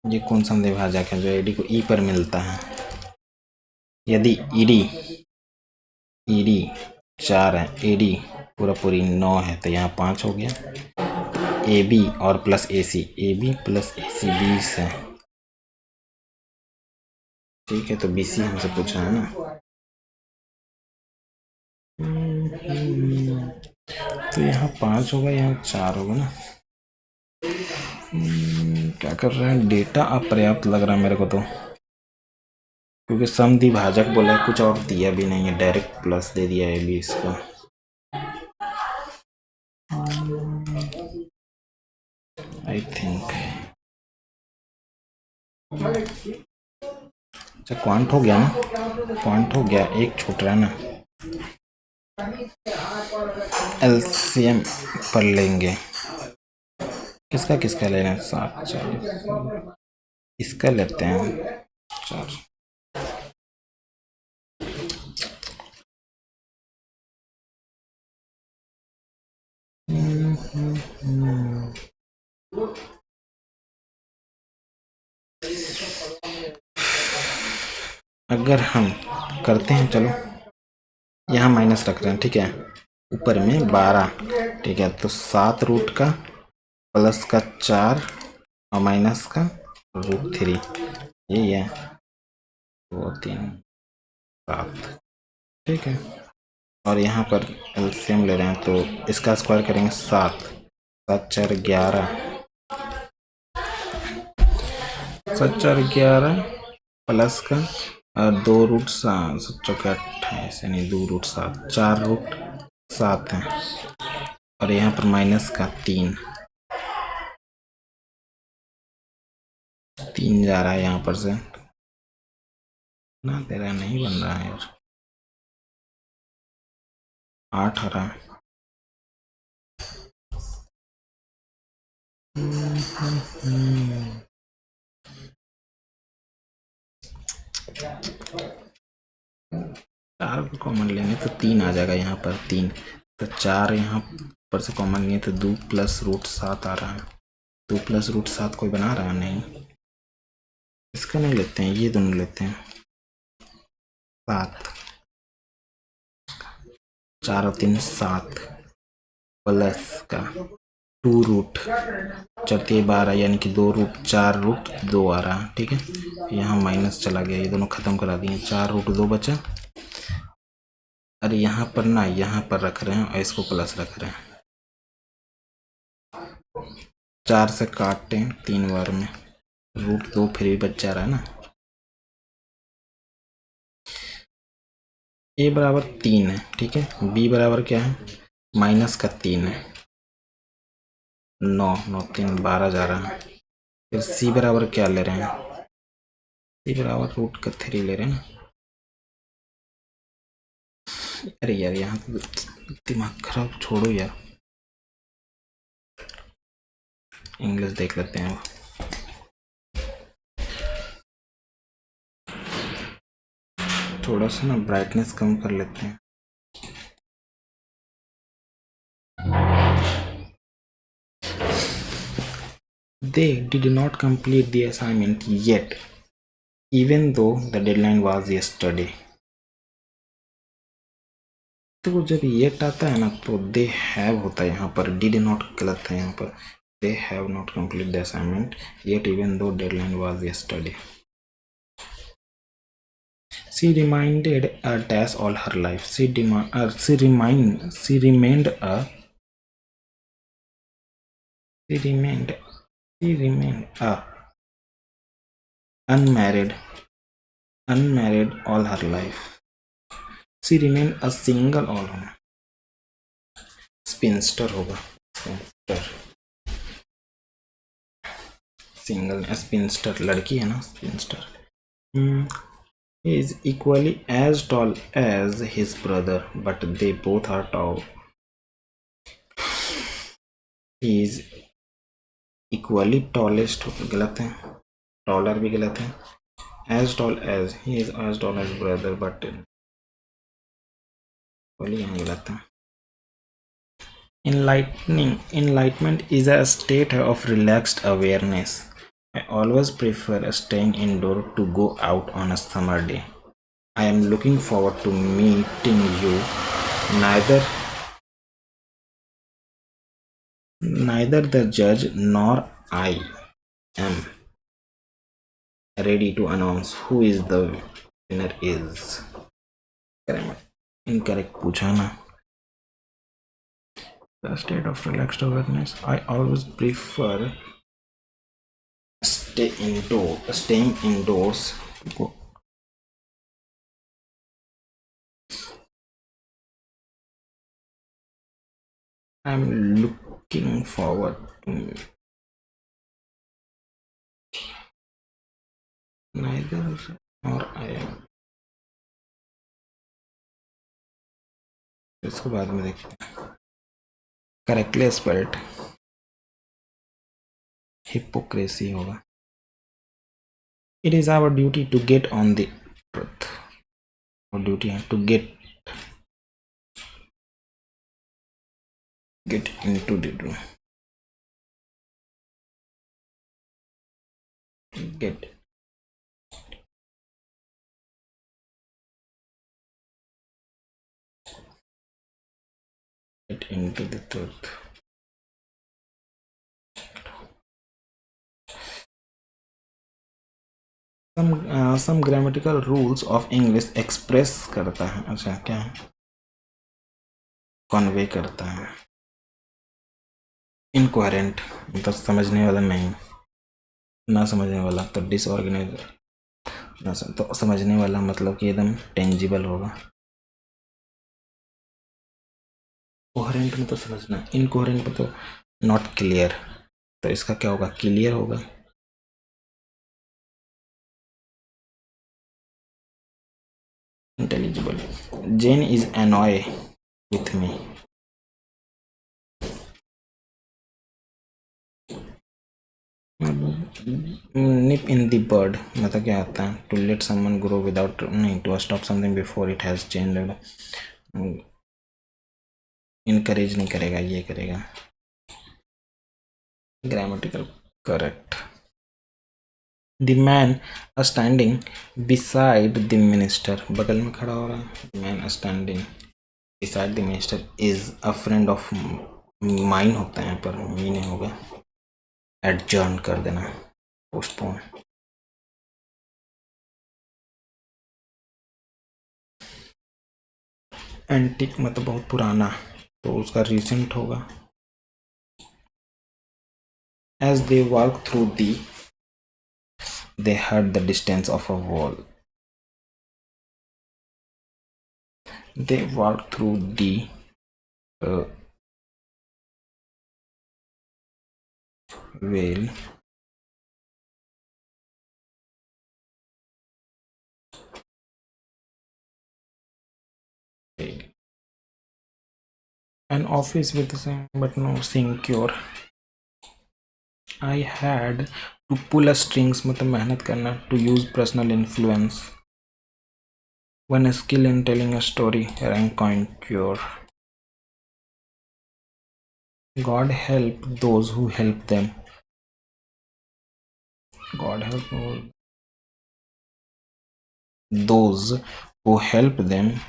ये कौन समद्वि भाजक है जो AD को E पर मिलता है? यदि ED 4 है, AD पूरा पूरी 9 है, तो यहाँ 5 हो गया। AB और plus AC, AB plus AC 20 है। ठीक है, तो BC हमसे पूछा है ना। तो यहाँ 5 होगा, यहाँ 4 होगा ना। क्या कर रहे हैं? डेटा अपर्याप्त लग रहा है मेरे को तो, क्योंकि समद्वि भाजक बोला है, कुछ और दिया भी नहीं है, डायरेक्ट प्लस दे दिया है भी इसको। आई थिंक अच्छा क्वांट हो गया ना, क्वांट हो गया, एक छूट रहा है ना। एलसीएम पर लेंगे, किसका किसका लेना है? 7 40, इसका लेते हैं 4। अगर हम करते हैं, चलो यहाँ माइनस रख रहे हैं, ठीक है, ऊपर में 12, ठीक है, तो 7 रूट का प्लस का 4 और माइनस का √3, यही है 2 3 7, ठीक है। और यहाँ पर एलसीएम ले रहे हैं, तो इसका स्क्वायर करेंगे 7 7 4 11, 7 4 11 प्लस का 2 √7, 28 यानी 2 √7, 4 √7 है, और यहाँ पर माइनस का 3, 3 जा रहा है यहाँ पर से ना, तेरा नहीं बन रहा है यार। 8 आ रहा है। चार को कॉमन लेंगे तो 3 आ जाएगा यहाँ पर, 3 तो 4 यहाँ पर से कॉमन लिए तो 2 प्लस रूट 7 आ रहा है। 2 प्लस रूट 7 कोई बना रहा है? नहीं, इसका नहीं लेते हैं, ये दोनों लेते हैं। 7, 4 और 3 7 प्लस का 2 रूट 4 12 यानी कि 2 रूट 4 रूट 2 आ रहा है। ठीक है, यहाँ माइनस चला गया, ये दोनों खत्म करा दिए। 4 रूट 2 बचा। अरे यहाँ पर ना, यहाँ पर रख रहे हैं और इसको प्लस रख रहे हैं। 4 से काटते हैं 3 बार में, रूट 2 फिर भी बच जा रहा है ना। ए बराबर 3 है। ठीक है, बी बराबर क्या है? माइनस का 3 है। 9 9 3 12 जा रहा है। फिर सी बराबर क्या ले रहे हैं? सी बराबर रूट का 3 ले रहे हैं ना। अरे यार यहाँ तो दिमाग खराब, छोड़ो यार, इंग्लिश देख लेते हैं। थोड़ा सा ना ब्राइटनेस कम कर लेते हैं। They did not complete the assignment yet, even though the deadline was yesterday. तो जब येट आता है ना तो दे हैव होता है, यहाँ पर डिड नॉट गलत है। यहाँ पर they have not complete the assignment yet even though deadline was yesterday. She remained a dash all her life. She remained a unmarried all her life. She remained a single all her life. Spinster होगा, spinster. Single spinster लड़की है ना, spinster. He is equally as tall as his brother, but they both are tall. He is equally tallest, गलत है, taller भी गलत है. As tall as, he is as tall as brother, but equally यहाँ गलत है. Enlightenment is a state of relaxed awareness. I always prefer staying indoor to go out on a summer day. I am looking forward to meeting you. Neither the judge nor I am ready to announce who is the winner is. Incorrect पूछा ना. The state of relaxed awareness. I always prefer staying indoors. Go. I'm looking forward to neither nor I am. इसको बाद में देखते हैं. Correctly spelled hypocrisy होगा. It is our duty to get on the truth. Our duty है to get into the truth. Get into the truth. Some grammatical rules of English express करता है. अच्छा क्या है? कन्वे करता है. इनकोहेरेंट मतलब समझने वाला नहीं, ना समझने वाला तो डिसऑर्गेनाइज, ना तो समझने वाला मतलब कि एकदम टेंजिबल होगा. कोहेरेंट में तो समझना, इनकोहेरेंट में तो नॉट क्लियर, तो इसका क्या होगा? क्लियर होगा. intelligible. Jane is annoyed with me. Nip in the bud मतलब क्या होता है? To let someone grow without, नहीं, to stop something before it has changed. Encourage नहीं करेगा, ये करेगा. Grammatical correct. The man standing beside the minister, बगल में खड़ा हो रहा है. The man standing beside the minister is a friend of mine होता है, पर me नहीं होगा. Adjourn कर देना, postpone. Antique मतलब बहुत पुराना, तो उसका recent होगा. As they walked through they heard the distance of a wall. They walked through the wall. An office with the same but no sinecure. I had to pull a strings मतलब मेहनत करना, to use personal influence. One skill in telling a story, raconteur. God help those who help them. God help those who help themselves.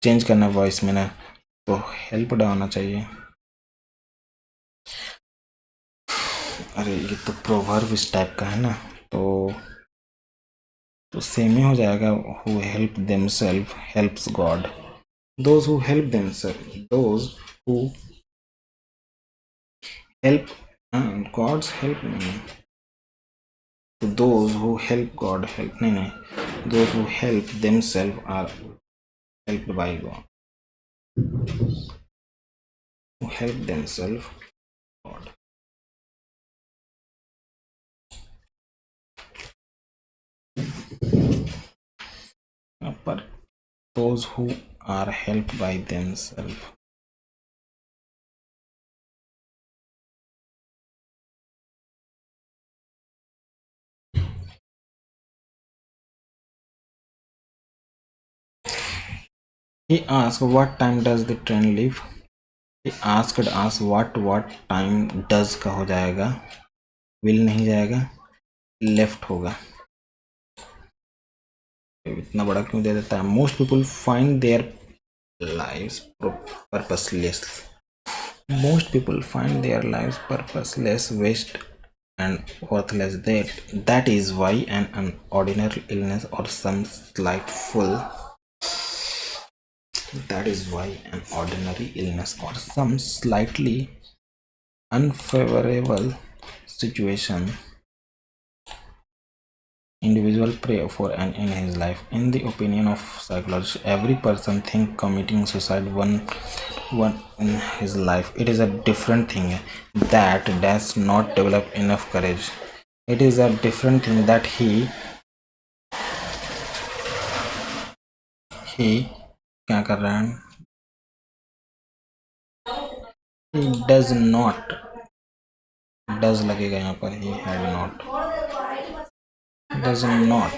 Change करना voice में ना, तो help डालना चाहिए. अरे ये तो प्रोवर्ब इस टाइप का है ना, तो सेम ही हो जाएगा. Who help themselves helps God. Those who help themselves, those who help God's help नहीं, तो those who help God help नहीं, those who help themselves are helped by God. Who help themselves God. But those who are helped by themselves. He asked, what time does the train leave? He asked us what time does का हो जाएगा, will नहीं जाएगा, left होगा. इतना बड़ा क्यों दे देता है? Most people find their lives purposeless. Most people find their lives purposeless, waste and worthless. That is why an ordinary illness or some slightful That is why an ordinary illness or some slightly unfavorable situation individual pray for and in his life. In the opinion of psychologists, every person think committing suicide one in his life. It is a different thing that does not develop enough courage. It is a different thing that he क्या कर रहा है? He does not, does लगेगा यहाँ पर. He had not, does not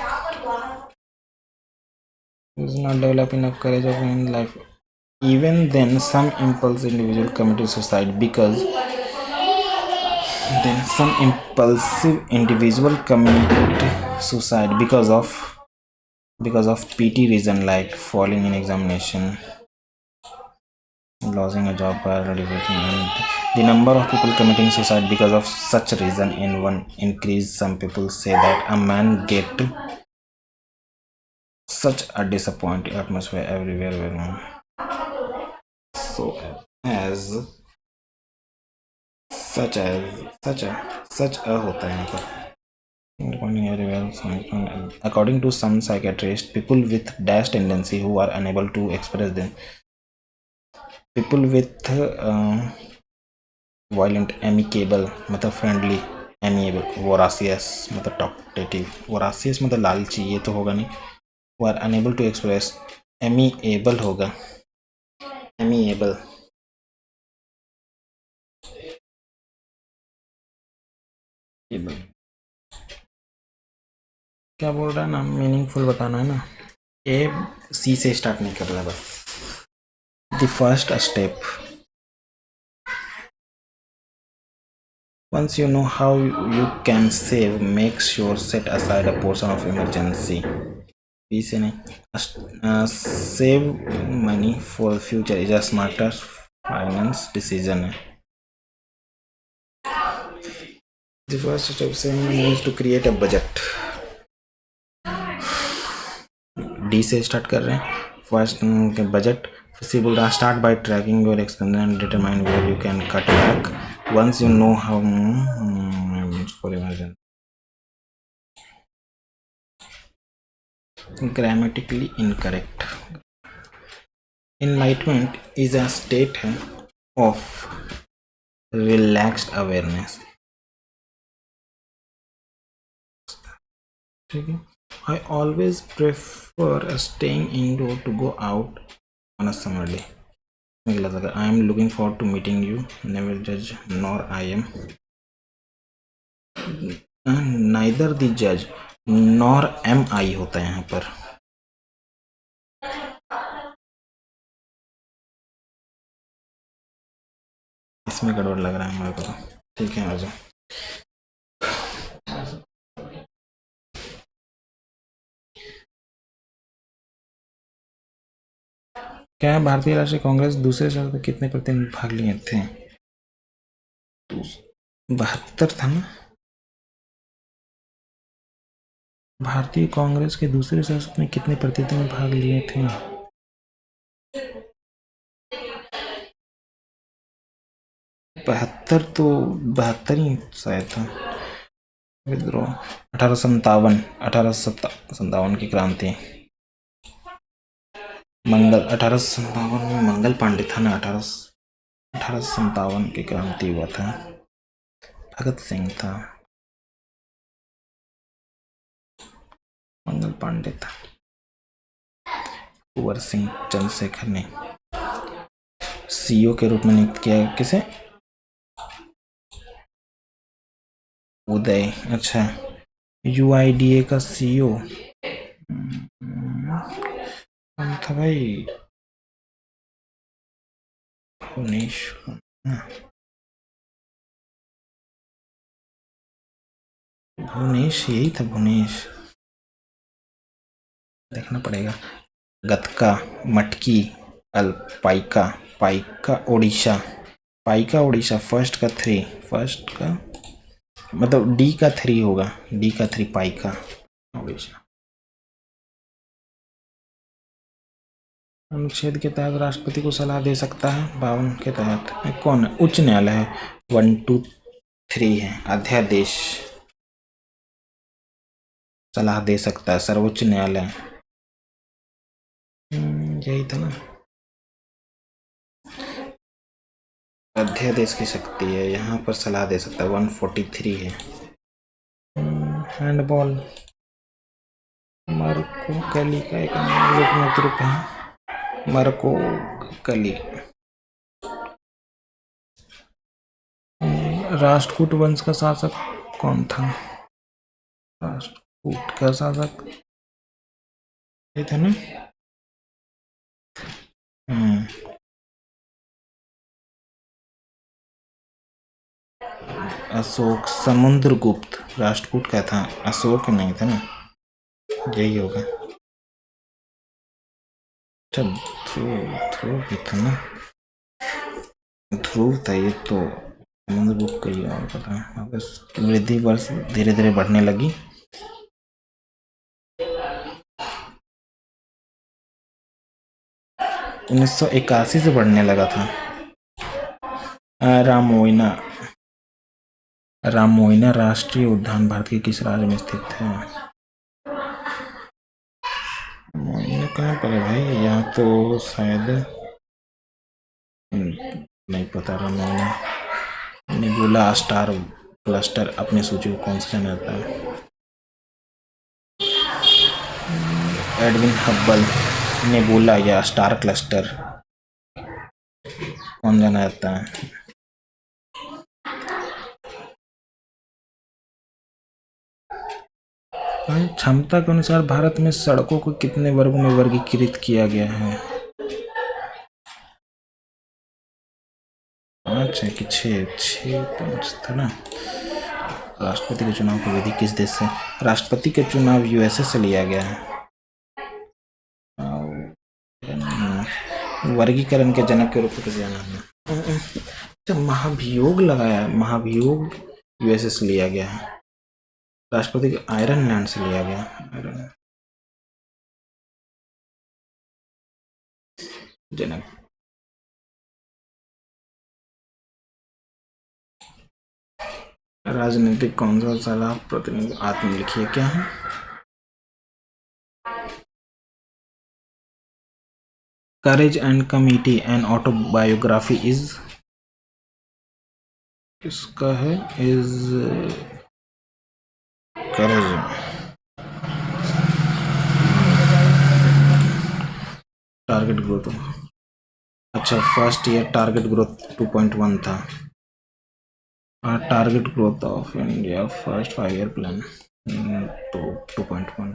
develop enough courage of in life. Even then, some impulsive individual committed suicide because of petty reason like falling in examination, losing a job, or defeating, and the number of people committing suicide because of such reason in one increase. Some people say that a man get such a disappointing atmosphere everywhere. So as such a होता है यहाँ पर. According to some psychiatrists, people with dash tendency who are unable to express them, people with violent, amicable मतलब friendly amiable, वोरासियस मतलब टॉक्टेटिव, वोरासियस मतलब लालची, ये तो होगा नहीं। वो are unable to express, amiable होगा, एमिएबल। क्या बोल रहा है ना, मीनिंगफुल बताना है ना। ए सी से स्टार्ट नहीं कर रहा बस। The first step, once you know how you can save, make sure set aside a portion of emergency, पीछे नहीं, save money for future is a smarter finance decision है। The first step saving money is to create a budget, D से start कर रहे हैं। First budget, feasible, start by tracking your expenses and determine where you can cut back once you know how for emergency. Grammatically incorrect. Enlightenment is a state of relaxed awareness. ठीक है। I always prefer staying indoor to go out on a summer day. I am looking forward to meeting you. Never judge, nor I am. Neither the judge nor am I होता है यहाँ पर। इसमें गड़बड़ लग रहा है मेरे को। ठीक है, आ जाओ। क्या भारतीय राष्ट्रीय कांग्रेस दूसरे चरण में कितने प्रतिनिधि भाग लिए थे? 72 था ना। भारतीय कांग्रेस के दूसरे सदस्य में कितने प्रतिनिधि में भाग लिए थे? 72, तो 72 ही शायद था। विद्रोह 1857 की क्रांति। मंगल 1857 में मंगल पांडे था ना। 1857 की क्रांति हुआ था। भगत सिंह था, मंगल पांडे था। कुंवर सिंह चंद्रशेखर ने सीईओ के रूप में नियुक्त किया किसे? उदय। अच्छा, यूआईडीए का सीईओ था भाई भुवनेश, यही था भुवनेश, देखना पड़ेगा। गतका, मटकी, पाइका, पाइका ओडिशा, पाइका ओडिशा। फर्स्ट का 3, फर्स्ट का मतलब डी का 3 होगा, डी का 3 पाइका ओडिशा। अनुच्छेद के तहत राष्ट्रपति को सलाह दे सकता है 52 के तहत। कौन है? उच्च न्यायालय है। 1 2 3 है। अध्यादेश सलाह दे सकता है, सर्वोच्च न्यायालय। यही था ना, अध्यादेश की शक्ति है, यहाँ पर सलाह दे सकता है। 143 है। हैंडबॉल मार्को कैली का एक लोकमत रूप है, मार्को कैली। राष्ट्रकूट वंश का शासक कौन था? राष्ट्रकूट का शासक ये था ना। अशोक, समुद्रगुप्त राष्ट्रकूट का था, अशोक नहीं था ना, यही होगा। ध्रुव भी था ना, ध्रुव था ये तो, समुद्रगुप्त का ही और पता है। वृद्धि वर्ष धीरे धीरे बढ़ने लगी। उन्नीस सौ 81 से बढ़ने लगा था। रामोइना राष्ट्रीय उद्यान भारत के किस राज्य में स्थित है? रामोइना कहाँ पर है भाई? यहाँ तो शायद नहीं पता। रामोइना, नेबुला स्टार क्लस्टर अपनी सूची को कौन सा जाना जाता है? एडविन हब्बल, नेबुला या स्टार क्लस्टर कौन जाना जाता है? क्षमता के अनुसार भारत में सड़कों को कितने वर्गों में वर्गीकृत किया गया है? 5 है कि 6? 5 था ना। राष्ट्रपति के चुनाव की विधि किस देश से? राष्ट्रपति के चुनाव यूएसए से लिया गया है। वर्गीकरण के जनक के रूप में किसे जाना है? अच्छा, महाभियोग लगाया, महाभियोग यूएसए से लिया गया है। राष्ट्रपति के आयरलैंड से लिया गया। जनक राजनीतिक कौन सा सलाह प्रतिनिधि आत्मलिखित क्या है? Courage and committee and autobiography is, किसका है? Is courage. टारगेट ग्रोथ, अच्छा फर्स्ट ईयर टारगेट ग्रोथ 2.1 था। Target growth of India first 5 year plan तो 2.1।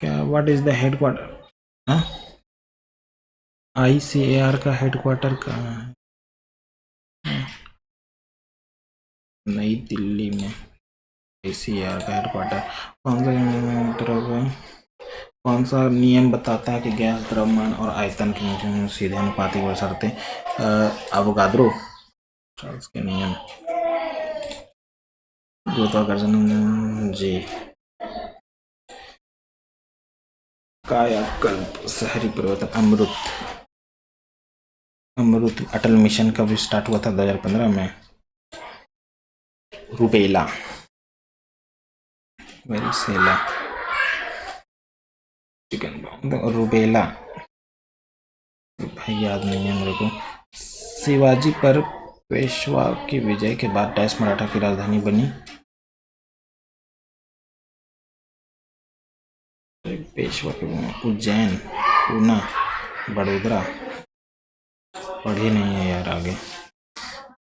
क्या what is the headquarter? ICAR का हेडक्वार्टर कहाँ है? नई दिल्ली में ICAR का हेडक्वार्टर। कौन सा नियम बताता है कि गैस द्रव्यमान और आयतन के सीधे अनुपातिक बशर्ते अवोगाद्रो चार्ल्स के नियम। गुरुत्वाकर्षण जी। कायाकल्प, शहरी परिवर्तन, अमृत अटल मिशन कब स्टार्ट हुआ था? 2015 में। रूबेला, वेरिसेला, चिकन बॉम्ब और रूबेला भाई याद नहीं है मेरे को। शिवाजी पर पेशवा की विजय के बाद डैश मराठा की राजधानी बनी? पेशवा के उज्जैन, पूना, बड़ोदरा। पढ़े नहीं है यार आगे।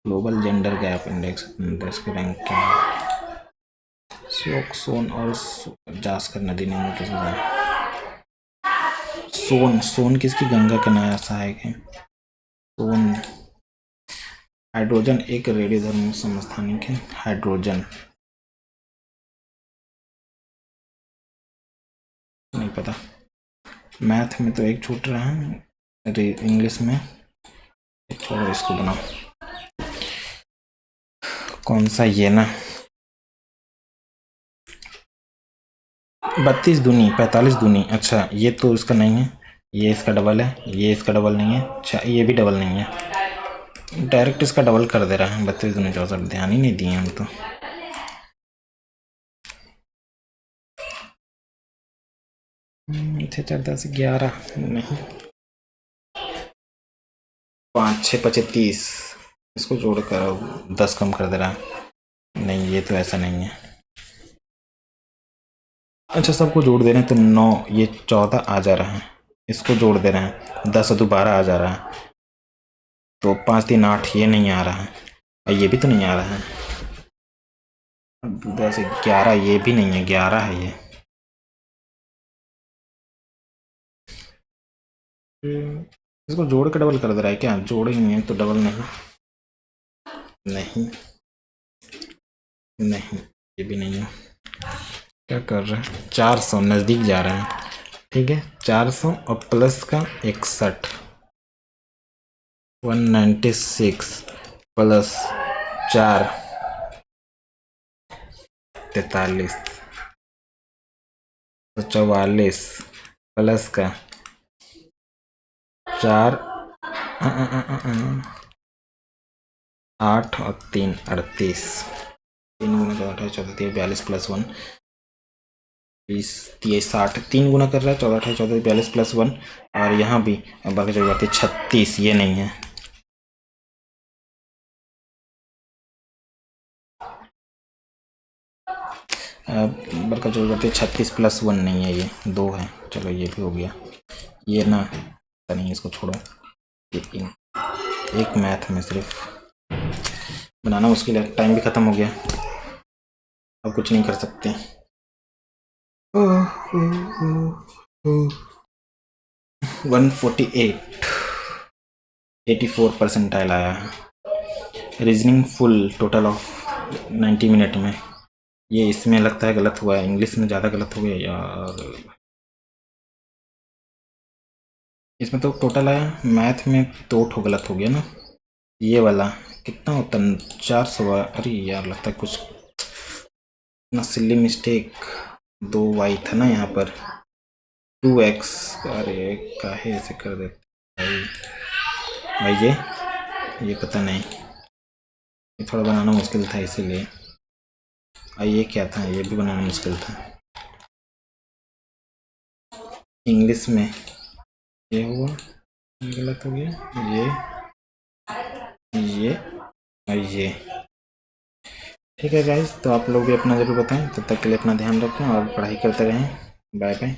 ग्लोबल जेंडर गैप इंडेक्स देश की रैंक क्या है? श्योक, सोन और जास्कर नदी ने किसकी जाए? सोन किसकी? गंगा का नया सहायक है सोन। हाइड्रोजन एक रेडियोधर्मी समस्थानिक है। हाइड्रोजन नहीं पता। मैथ में तो एक छूट रहा है, इंग्लिश में छोड़ो, इसको बनाओ। कौन सा? ये ना 32 दूनी 45 दूनी। अच्छा ये तो इसका नहीं है, ये इसका डबल है, ये इसका डबल नहीं है। अच्छा ये भी डबल नहीं है, डायरेक्ट इसका डबल कर दे रहा है। 32 दूनी 64, ध्यान ही नहीं दिए हम तो। थे 4 10 11 नहीं, 5 6 25, इसको जोड़ कर 10 कम कर दे रहा है। नहीं ये तो ऐसा नहीं है। अच्छा सबको जोड़ दे रहे हैं तो 9, ये 14 आ जा रहा है। इसको जोड़ दे रहे हैं 10 और 12 आ जा रहा है, तो 5 3 8 ये नहीं आ रहा है, और ये भी तो नहीं आ रहा है। 10 11 ये भी नहीं है, 11 है ये। इसको जोड़ के डबल कर दे रहा है क्या? जोड़ेंगे तो डबल नहीं, नहीं नहीं ये भी नहीं है। क्या कर रहे हैं? 400 नज़दीक जा रहे हैं। ठीक है 400 और प्लस का 61, 196 प्लस 4 43, 44 प्लस का 4 8 और 3 38, 3 गुना 8 42 प्लस 1 20 30 60 3 गुना कर रहा है, 14 28 14 42 प्लस 1, और यहाँ भी बाकी जो बात है 36, ये नहीं है। बल्कि जो बात है 36 प्लस 1 नहीं है, ये 2 है। चलो ये भी हो गया। ये ना नहीं, इसको छोड़ो। एक मैथ में सिर्फ बनाना मुश्किल है, टाइम भी ख़त्म हो गया, अब कुछ नहीं कर सकते। 148 84 परसेंटाइल आया है। Reasoning full total of 90 minute में। ये इसमें लगता है गलत हुआ है, इंग्लिश में ज़्यादा गलत हो गया यार। इसमें तो टोटल आया, मैथ में 2 ठो गलत हो गया ना। ये वाला कितना होता है, 400। अरे यार लगता है कुछ ना सिली मिस्टेक। 2y था ना यहाँ पर, 2x। अरे काहे ऐसे कर देते भाई। भाई ये पता नहीं, ये थोड़ा बनाना मुश्किल था इसीलिए। ये क्या था, ये भी बनाना मुश्किल था। इंग्लिश में ये हुआ, गलत हो गया। ये और ये। ठीक है गाइस, तो आप लोग भी अपना ज़रूर बताएं। तब तक के लिए अपना ध्यान रखें और पढ़ाई करते रहें। Bye bye.